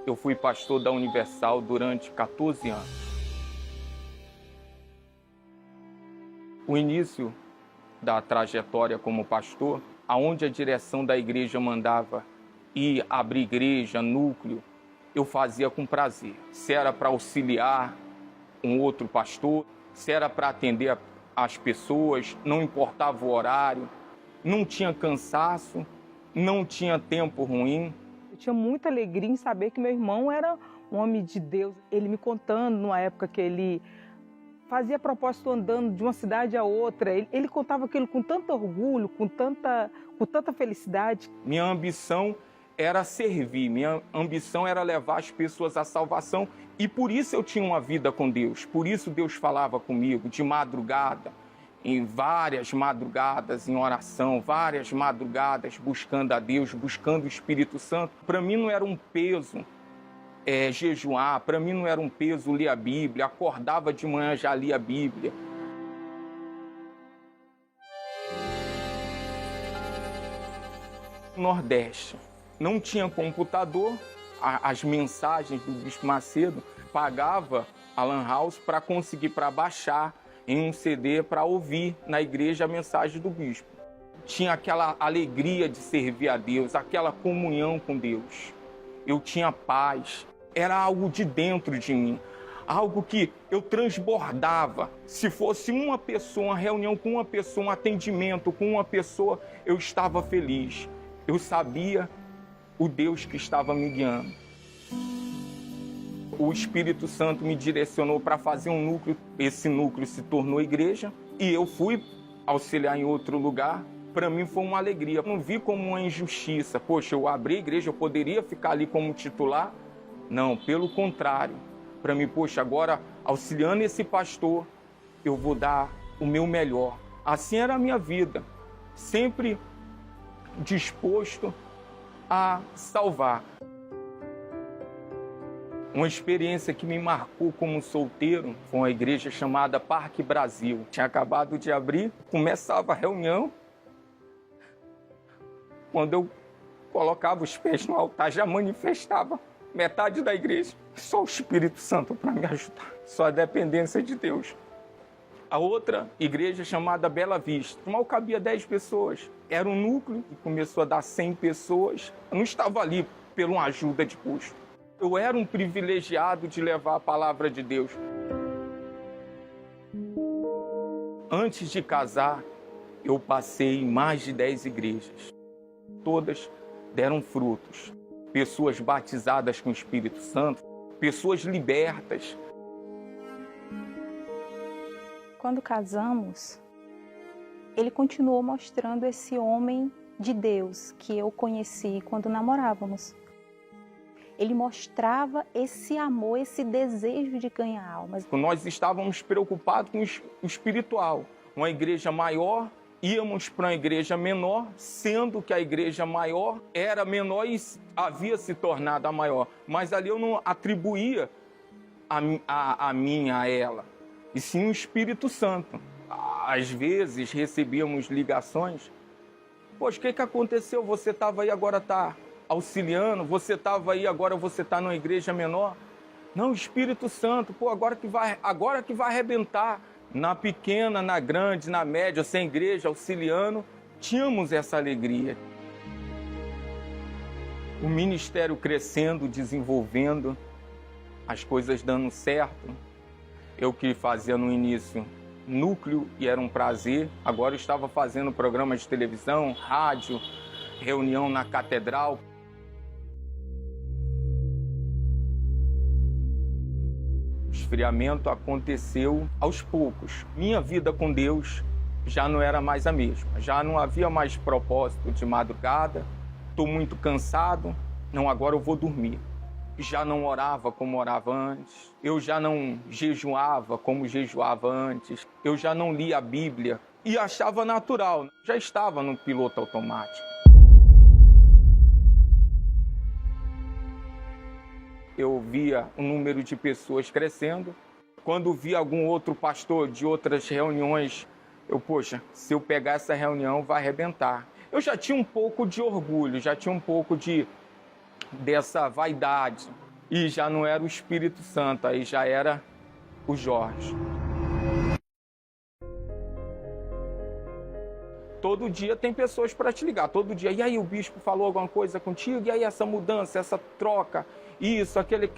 Eu fui pastor da Universal durante 14 anos. O início da trajetória como pastor, aonde a direção da igreja mandava ir abrir igreja, núcleo, eu fazia com prazer. Se era para auxiliar um outro pastor, se era para atender as pessoas, não importava o horário, não tinha cansaço, não tinha tempo ruim. Eu tinha muita alegria em saber que meu irmão era um homem de Deus. Ele me contando, numa época que ele fazia propósito andando de uma cidade a outra, ele contava aquilo com tanto orgulho, com tanta felicidade. Minha ambição era servir, minha ambição era levar as pessoas à salvação, e por isso eu tinha uma vida com Deus, por isso Deus falava comigo de madrugada, em várias madrugadas em oração, várias madrugadas buscando a Deus, buscando o Espírito Santo. Para mim não era um peso jejuar, para mim não era um peso ler a Bíblia, acordava de manhã já lia a Bíblia. Nordeste, não tinha computador, as mensagens do Bispo Macedo, pagava a Lan House para conseguir, para baixar em um CD para ouvir na igreja a mensagem do Bispo. Tinha aquela alegria de servir a Deus, aquela comunhão com Deus. Eu tinha paz, era algo de dentro de mim, algo que eu transbordava. Se fosse uma pessoa, uma reunião com uma pessoa, um atendimento com uma pessoa, eu estava feliz. Eu sabia o Deus que estava me guiando. O Espírito Santo me direcionou para fazer um núcleo, esse núcleo se tornou igreja, e eu fui auxiliar em outro lugar. Para mim foi uma alegria, não vi como uma injustiça. Poxa, eu abri a igreja, eu poderia ficar ali como titular? Não, pelo contrário. Para mim, poxa, agora auxiliando esse pastor, eu vou dar o meu melhor. Assim era a minha vida, sempre disposto a salvar. Uma experiência que me marcou como solteiro foi uma igreja chamada Parque Brasil. Tinha acabado de abrir, começava a reunião. Quando eu colocava os pés no altar, já manifestava metade da igreja. Só o Espírito Santo para me ajudar. Só a dependência de Deus. A outra igreja chamada Bela Vista. Mal cabia 10 pessoas. Era um núcleo que começou a dar 100 pessoas. Eu não estava ali pela uma ajuda de custo. Eu era um privilegiado de levar a palavra de Deus. Antes de casar, eu passei em mais de 10 igrejas. Todas deram frutos. Pessoas batizadas com o Espírito Santo, pessoas libertas. Quando casamos, ele continuou mostrando esse homem de Deus que eu conheci quando namorávamos. Ele mostrava esse amor, esse desejo de ganhar almas. Nós estávamos preocupados com o espiritual. Uma igreja maior, íamos para uma igreja menor, sendo que a igreja maior era menor e havia se tornado a maior. Mas ali eu não atribuía a minha a ela, e sim o Espírito Santo. Às vezes recebíamos ligações. Poxa, o que aconteceu? Você estava aí, agora está auxiliando, você estava aí, agora você está numa igreja menor. Não, Espírito Santo, pô, agora que vai arrebentar. Na pequena, na grande, na média, sem igreja, auxiliando, tínhamos essa alegria. O ministério crescendo, desenvolvendo, as coisas dando certo. Eu que fazia no início núcleo e era um prazer, agora eu estava fazendo programas de televisão, rádio, reunião na catedral. O esfriamento aconteceu aos poucos. Minha vida com Deus já não era mais a mesma. Já não havia mais propósito de madrugada. Estou muito cansado. Não, agora eu vou dormir. Já não orava como orava antes. Eu já não jejuava como jejuava antes. Eu já não lia a Bíblia e achava natural. Já estava no piloto automático. Eu via o número de pessoas crescendo. Quando via algum outro pastor de outras reuniões, poxa, se eu pegar essa reunião vai arrebentar. Eu já tinha um pouco de orgulho, já tinha um pouco dessa vaidade. E já não era o Espírito Santo, aí já era o Jorge. Todo dia tem pessoas para te ligar, todo dia. E aí, o bispo falou alguma coisa contigo? E aí, essa mudança, essa troca, isso, aquele.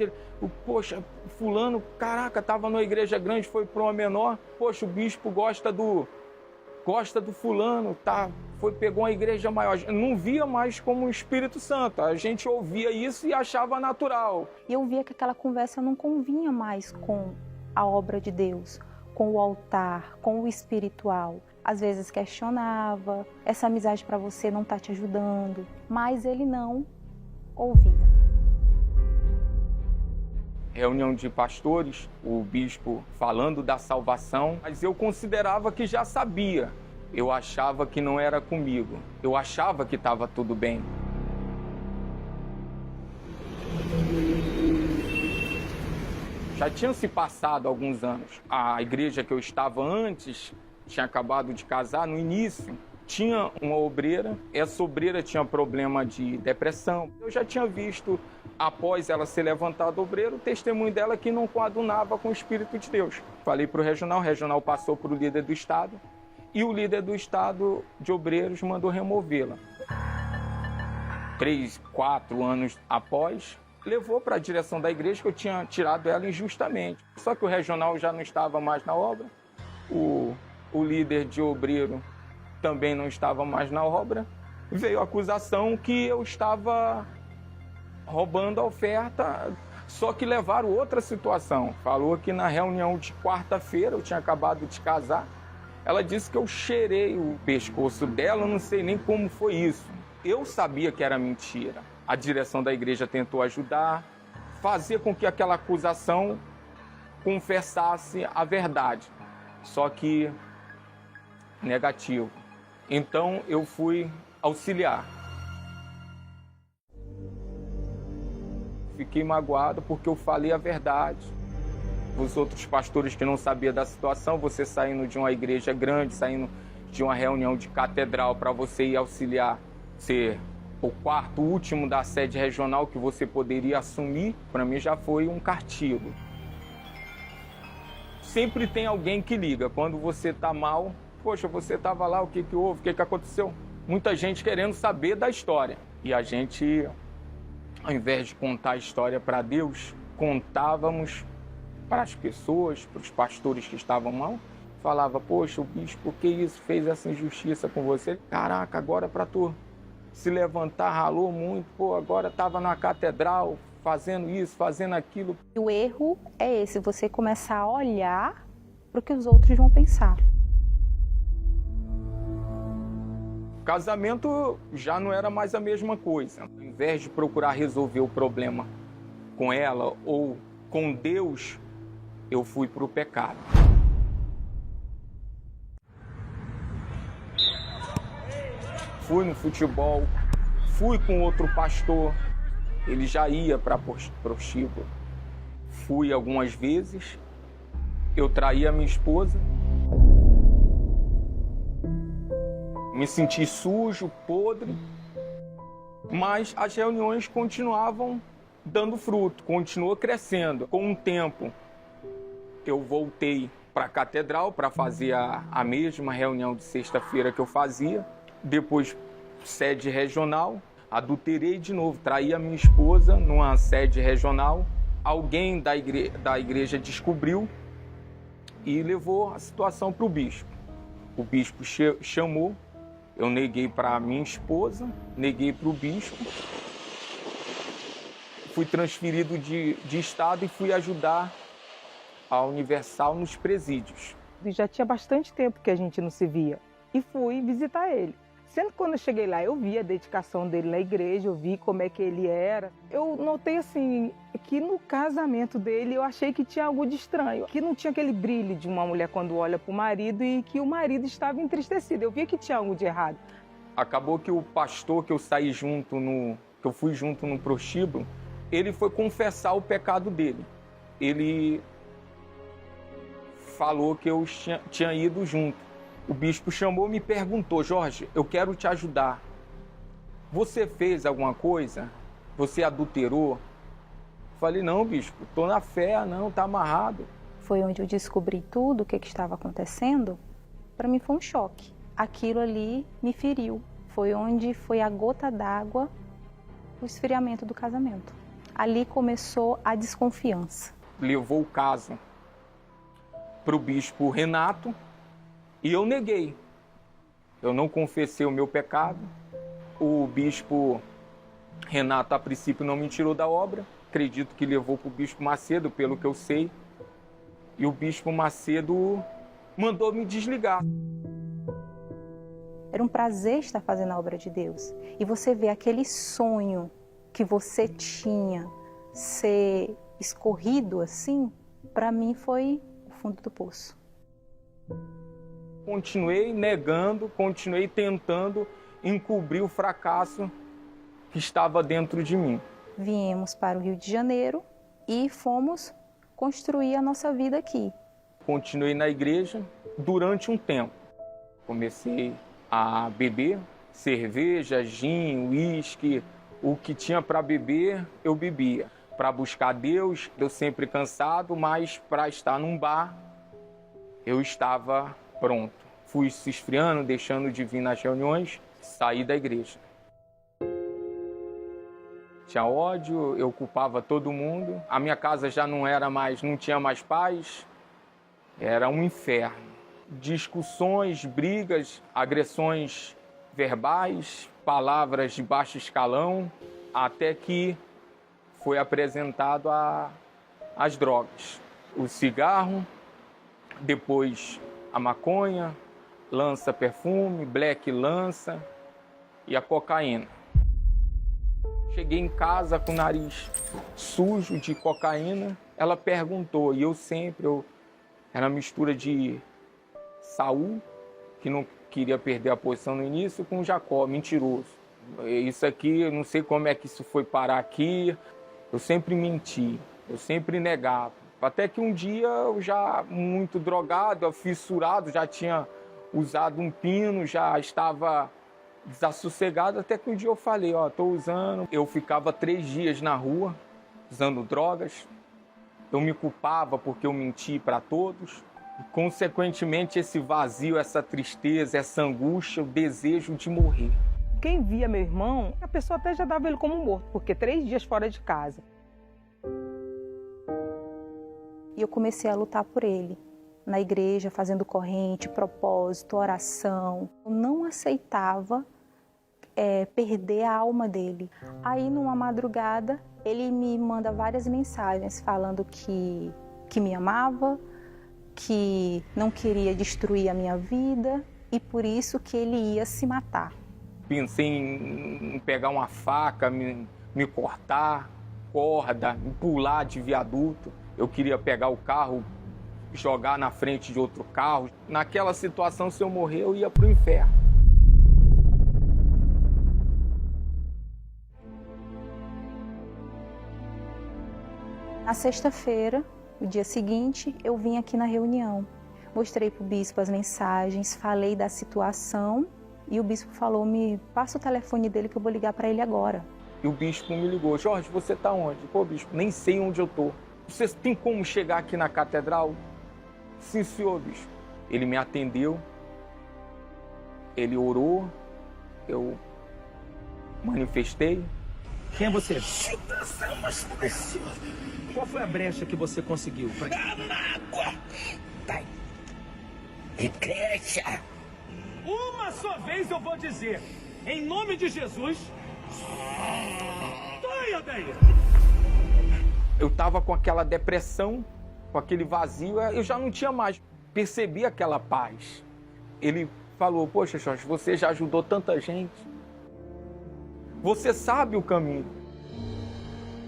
Poxa, fulano, caraca, estava numa igreja grande, foi para uma menor. Poxa, o bispo gosta do fulano, tá? Pegou uma igreja maior. Não via mais como o Espírito Santo. A gente ouvia isso e achava natural. E eu via que aquela conversa não convinha mais com a obra de Deus, com o altar, com o espiritual. Às vezes questionava, essa amizade para você não está te ajudando, mas ele não ouvia. Reunião de pastores, o bispo falando da salvação, mas eu considerava que já sabia. Eu achava que não era comigo, eu achava que estava tudo bem. Já tinham se passado alguns anos. A igreja que eu estava antes tinha acabado de casar. No início, tinha uma obreira. Essa obreira tinha problema de depressão. Eu já tinha visto, após ela ser levantada obreira, o testemunho dela que não coadunava com o Espírito de Deus. Falei para o regional passou para o líder do Estado. E o líder do Estado de Obreiros mandou removê-la. 3, 4 anos após, levou para a direção da igreja que eu tinha tirado ela injustamente. Só que o regional já não estava mais na obra, o líder de obreiro também não estava mais na obra. Veio a acusação que eu estava roubando a oferta, só que levaram outra situação. Falou que na reunião de quarta-feira, eu tinha acabado de casar, ela disse que eu cheirei o pescoço dela, eu não sei nem como foi isso. Eu sabia que era mentira. A direção da igreja tentou ajudar, fazer com que aquela acusação confessasse a verdade. Só que negativo. Então eu fui auxiliar. Fiquei magoado porque eu falei a verdade. Os outros pastores que não sabiam da situação, você saindo de uma igreja grande, saindo de uma reunião de catedral para você ir auxiliar, ser o quarto último da sede regional que você poderia assumir, para mim já foi um castigo. Sempre tem alguém que liga. Quando você está mal, poxa, você estava lá, o que houve, o que aconteceu? Muita gente querendo saber da história. E a gente, ao invés de contar a história para Deus, contávamos para as pessoas, para os pastores que estavam mal. Falava, poxa, o bispo, por que isso fez essa injustiça com você? Caraca, agora para tu se levantar, ralou muito, pô, agora estava na catedral, fazendo isso, fazendo aquilo. O erro é esse, você começar a olhar para o que os outros vão pensar. O casamento já não era mais a mesma coisa. Ao invés de procurar resolver o problema com ela ou com Deus, eu fui para o pecado. Fui no futebol, fui com outro pastor, ele já ia para prostíbulo. Fui algumas vezes, eu traí a minha esposa, me senti sujo, podre, mas as reuniões continuavam dando fruto, continuou crescendo. Com o tempo, eu voltei para a catedral para fazer a mesma reunião de sexta-feira que eu fazia. Depois, sede regional, adulterei de novo, traí a minha esposa numa sede regional. Alguém da igreja descobriu e levou a situação para o bispo. O bispo chamou, eu neguei para a minha esposa, neguei para o bispo. Fui transferido de estado e fui ajudar a Universal nos presídios. Já tinha bastante tempo que a gente não se via e fui visitar ele. Sendo que quando eu cheguei lá, eu vi a dedicação dele na igreja, eu vi como é que ele era. Eu notei assim, que no casamento dele eu achei que tinha algo de estranho. Que não tinha aquele brilho de uma mulher quando olha para o marido e que o marido estava entristecido. Eu via que tinha algo de errado. Acabou que o pastor que eu saí junto, que eu fui junto no prostíbulo, ele foi confessar o pecado dele. Ele falou que eu tinha ido junto. O bispo chamou e me perguntou, Jorge, eu quero te ajudar. Você fez alguma coisa? Você adulterou? falei, não, bispo, tô na fé, não, tá amarrado. Foi onde eu descobri tudo o que estava acontecendo. Para mim foi um choque. Aquilo ali me feriu. Foi onde foi a gota d'água, o esfriamento do casamento. Ali começou a desconfiança. Levou o caso para o bispo Renato e eu neguei. Eu não confessei o meu pecado. O bispo Renato, a princípio, não me tirou da obra. Acredito que levou para o bispo Macedo, pelo que eu sei. E o bispo Macedo mandou me desligar. Era um prazer estar fazendo a obra de Deus. E você vê aquele sonho que você tinha ser escorrido assim, para mim foi o fundo do poço. Continuei negando, continuei tentando encobrir o fracasso que estava dentro de mim. Viemos para o Rio de Janeiro e fomos construir a nossa vida aqui. Continuei na igreja durante um tempo. Comecei a beber cerveja, gin, uísque, o que tinha para beber, eu bebia. Para buscar Deus, eu sempre cansado, mas para estar num bar, eu estava pronto. Fui se esfriando, deixando de vir nas reuniões, saí da igreja. Tinha ódio, eu culpava todo mundo. A minha casa já não tinha mais paz. Era um inferno. Discussões, brigas, agressões verbais, palavras de baixo escalão, até que foi apresentado as drogas. O cigarro, depois a maconha, lança-perfume, black lança e a cocaína. Cheguei em casa com o nariz sujo de cocaína. Ela perguntou, e eu era uma mistura de Saul, que não queria perder a posição no início, com Jacó, mentiroso. Isso aqui, eu não sei como é que isso foi parar aqui. Eu sempre menti, eu sempre negava. Até que um dia, eu já muito drogado, fissurado, já tinha usado um pino, já estava desassossegado, até que um dia eu falei, tô usando. Eu ficava 3 dias na rua, usando drogas. Eu me culpava porque eu menti para todos. E, consequentemente, esse vazio, essa tristeza, essa angústia, o desejo de morrer. Quem via meu irmão, a pessoa até já dava ele como morto, porque 3 dias fora de casa. E eu comecei a lutar por ele, na igreja, fazendo corrente, propósito, oração. Eu não aceitava perder a alma dele. Aí, numa madrugada, ele me manda várias mensagens falando que me amava, que não queria destruir a minha vida e por isso que ele ia se matar. Pensei em pegar uma faca, me cortar, corda, pular de viaduto. Eu queria pegar o carro, jogar na frente de outro carro. Naquela situação, se eu morrer, eu ia para o inferno. Na sexta-feira, o dia seguinte, eu vim aqui na reunião. Mostrei para o bispo as mensagens, falei da situação e o bispo falou, me passa o telefone dele que eu vou ligar para ele agora. E o bispo me ligou, Jorge, você está onde? Pô, bispo, nem sei onde eu estou. Você tem como chegar aqui na catedral? Sim, senhor, bispo. Ele me atendeu, ele orou, eu manifestei. Quem é você? Qual foi a brecha que você conseguiu? Água! Vai! Igreja! Uma só vez eu vou dizer, em nome de Jesus, saia daí! Eu estava com aquela depressão, com aquele vazio, eu já não tinha mais. Percebi aquela paz. Ele falou, poxa, Jorge, você já ajudou tanta gente. Você sabe o caminho.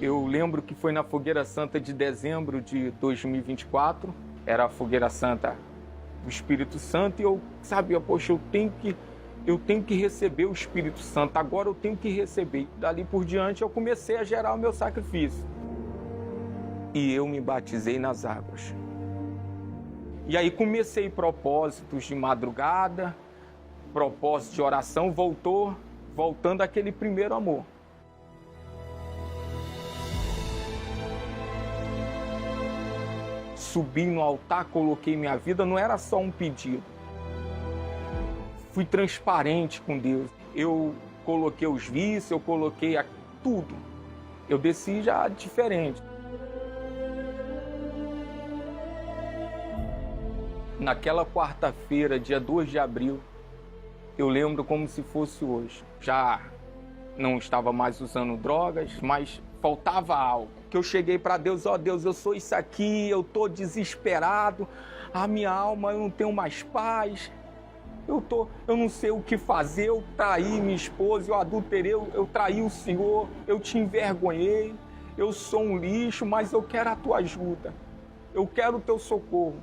Eu lembro que foi na Fogueira Santa de dezembro de 2024. Era a Fogueira Santa do Espírito Santo. E eu sabia, poxa, eu tenho que receber o Espírito Santo. Agora eu tenho que receber. Dali por diante eu comecei a gerar o meu sacrifício. E eu me batizei nas águas. E aí comecei propósitos de madrugada, propósito de oração, voltando àquele primeiro amor. subi no altar, coloquei minha vida, não era só um pedido. Fui transparente com Deus. Eu coloquei os vícios, eu coloquei tudo. Eu desci já diferente. Naquela quarta-feira, dia 2 de abril, eu lembro como se fosse hoje. Já não estava mais usando drogas, mas faltava algo. Que eu cheguei para Deus, ó Deus, eu sou isso aqui, eu estou desesperado, a minha alma, eu não tenho mais paz, eu não sei o que fazer, eu traí minha esposa, eu adulterei, eu traí o Senhor, eu te envergonhei, eu sou um lixo, mas eu quero a tua ajuda, eu quero o teu socorro.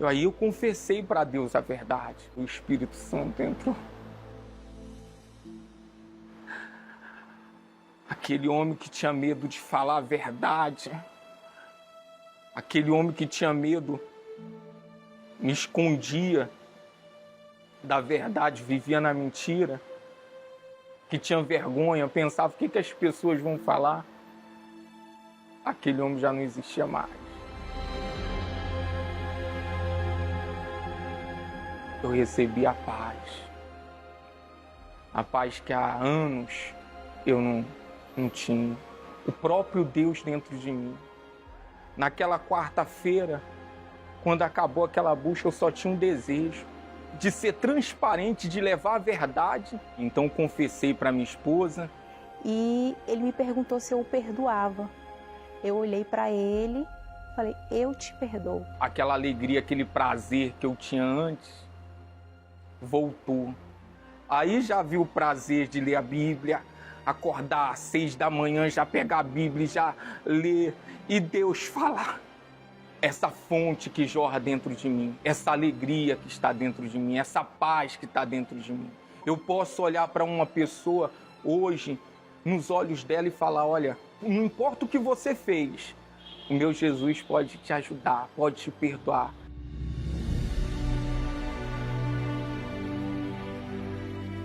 Aí eu confessei para Deus a verdade, o Espírito Santo entrou. Aquele homem que tinha medo de falar a verdade, aquele homem que tinha medo, me escondia da verdade, vivia na mentira, que tinha vergonha, pensava o que as pessoas vão falar. Aquele homem já não existia mais. Eu recebi a paz que há anos eu não tinha. O próprio Deus dentro de mim. Naquela quarta-feira, quando acabou aquela busca, eu só tinha um desejo de ser transparente, de levar a verdade. Então confessei para minha esposa. E ele me perguntou se eu o perdoava. Eu olhei para ele e falei, eu te perdoo. Aquela alegria, aquele prazer que eu tinha antes, voltou. Aí já vi o prazer de ler a Bíblia, acordar às 6 da manhã, já pegar a Bíblia e já ler, e Deus falar. Essa fonte que jorra dentro de mim, essa alegria que está dentro de mim, essa paz que está dentro de mim. Eu posso olhar para uma pessoa hoje, nos olhos dela e falar, olha, não importa o que você fez, o meu Jesus pode te ajudar, pode te perdoar.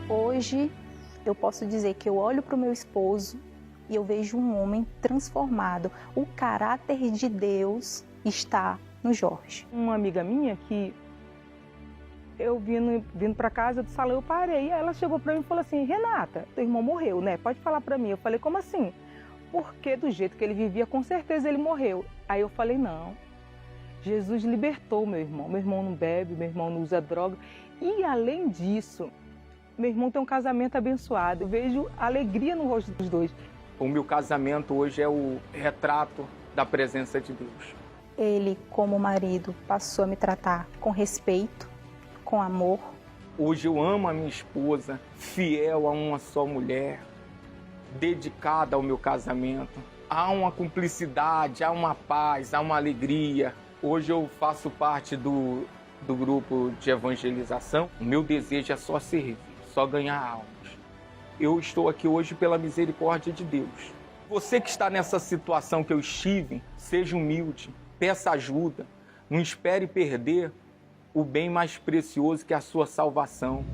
Hoje, eu posso dizer que eu olho para o meu esposo e eu vejo um homem transformado. O caráter de Deus está no Jorge. Uma amiga minha que eu vindo para casa do salão, eu parei. Aí ela chegou para mim e falou assim, Renata, teu irmão morreu, né? Pode falar para mim. Eu falei, como assim? Porque do jeito que ele vivia, com certeza ele morreu. Aí eu falei, não. Jesus libertou meu irmão. Meu irmão não bebe, meu irmão não usa droga. E além disso, meu irmão tem um casamento abençoado. Eu vejo alegria no rosto dos dois. O meu casamento hoje é o retrato da presença de Deus. Ele, como marido, passou a me tratar com respeito, com amor. Hoje eu amo a minha esposa, fiel a uma só mulher, dedicada ao meu casamento. Há uma cumplicidade, há uma paz, há uma alegria. Hoje eu faço parte do grupo de evangelização. O meu desejo é só servir, só ganhar almas. Eu estou aqui hoje pela misericórdia de Deus. Você que está nessa situação que eu estive, seja humilde, peça ajuda, não espere perder o bem mais precioso que é a sua salvação.